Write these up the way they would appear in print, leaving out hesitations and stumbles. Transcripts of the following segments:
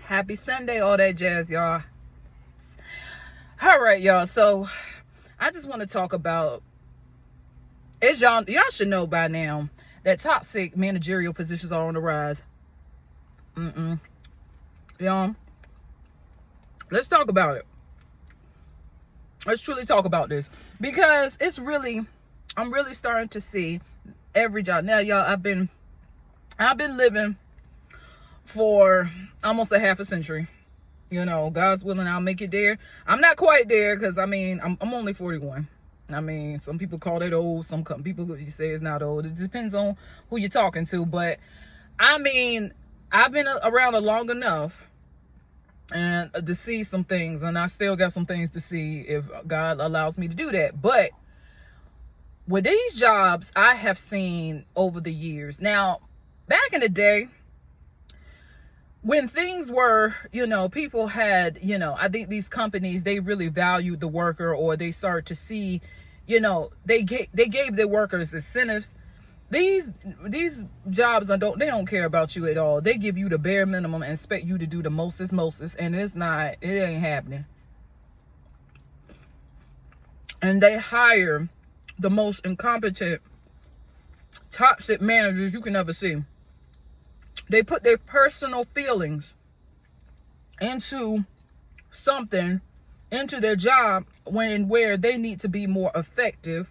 Happy Sunday, all that jazz, y'all. All right, y'all. So I just want to talk about, as y'all should know by now, that toxic managerial positions are on the rise. Y'all, let's talk about it. Let's truly talk about this, because I'm really starting to see every job. Now, y'all, I've been living for almost a half a century. You know, God's willing, I'll make it there. I'm not quite there, because I'm only 41. I mean, some people call it old. Some people say it's not old. It depends on who you're talking to. But I mean, I've been around long enough and to see some things, and I still got some things to see if God allows me to do that. But with these jobs I have seen over the years, now back in the day, when things were, people had, I think these companies, they really valued the worker, or they started to see, they gave their workers incentives. These jobs they don't care about you at all. They give you the bare minimum and expect you to do the mostest, and it ain't happening. And they hire the most incompetent, toxic managers you can ever see. They put their personal feelings into their job where they need to be more effective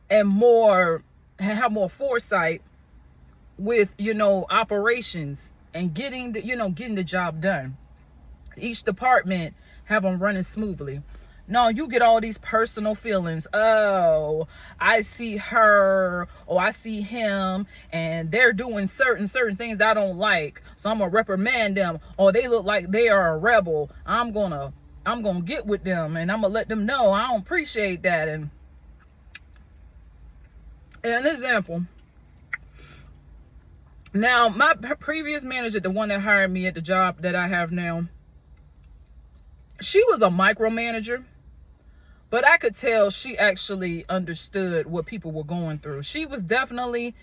and have more foresight with, operations and getting the job done. Each department have them running smoothly. No, you get all these personal feelings. Oh, I see her, or I see him, and they're doing certain things I don't like, so I'm gonna reprimand them. Or they look like they are a rebel. I'm gonna get with them, and I'm gonna let them know I don't appreciate that. And an example. Now, my previous manager, the one that hired me at the job that I have now, she was a micromanager. But I could tell she actually understood what people were going through. She definitely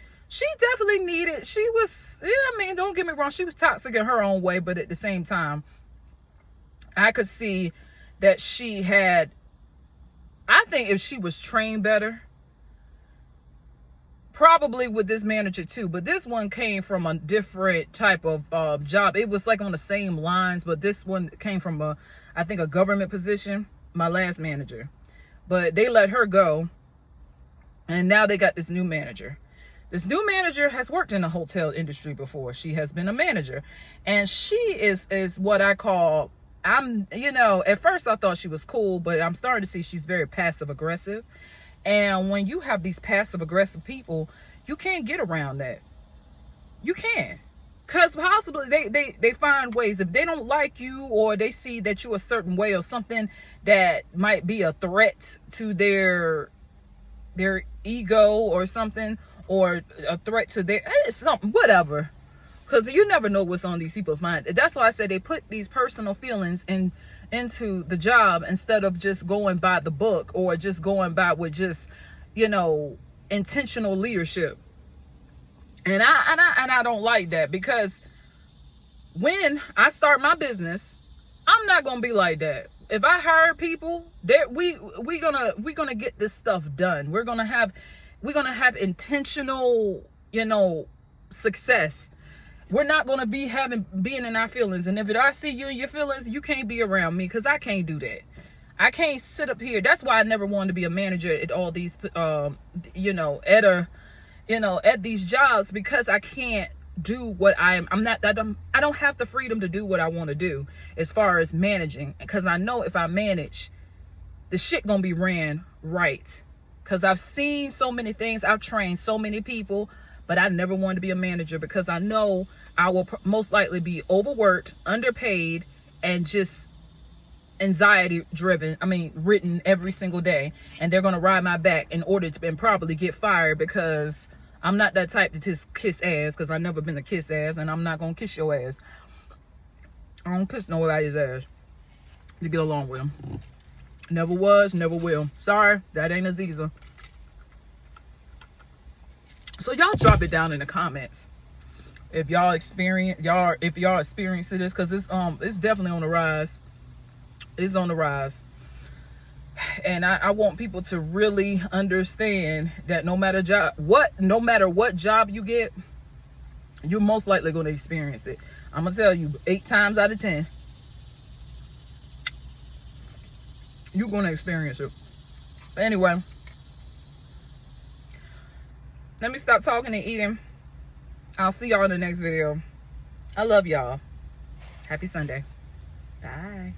needed, don't get me wrong, she was toxic in her own way, but at the same time, I could see that she had, I think if she was trained better, probably with this manager too, but this one came from a different type of job. It was like on the same lines, but this one came from a government position, my last manager. But they let her go, and now they got this new manager. This new manager has worked in the hotel industry before. She has been a manager, and she is what I call, at first I thought she was cool, but I'm starting to see she's very passive aggressive. And when you have these passive aggressive people, you can't get around that. You can't. Because possibly they find ways. If they don't like you, or they see that you're a certain way, or something that might be a threat to their ego or something, or a threat to their something, whatever. Because you never know what's on these people's mind. That's why I say they put these personal feelings into the job, instead of just going by the book, or just going by with just, intentional leadership. And I don't like that, because when I start my business, I'm not gonna be like that. If I hire people, we're gonna get this stuff done. We're gonna have intentional, success. We're not gonna be being in our feelings. And if I see you in your feelings, you can't be around me, because I can't do that. I can't sit up here. That's why I never wanted to be a manager at all these, at these jobs, because I can't do what I don't have the freedom to do what I want to do as far as managing, because I know if I manage, the shit gonna be ran right. Because I've seen so many things, I've trained so many people, but I never wanted to be a manager, because I know I will most likely be overworked, underpaid, and just anxiety written every single day, and they're gonna ride my back in order to and probably get fired, because I'm not that type to just kiss ass, because I've never been a kiss ass, and I'm not gonna kiss your ass. I don't kiss nobody's ass to get along with them. Never was, never will. Sorry, that ain't Aziza. So y'all drop it down in the comments. if y'all experiencing this, because it's definitely on the rise. It's on the rise. And I want people to really understand that no matter what job you get, you're most likely going to experience it. I'm gonna tell you, 8 times out of 10, you're going to experience it. But anyway, let me stop talking and eating. I'll see y'all in the next video. I love y'all. Happy Sunday. Bye.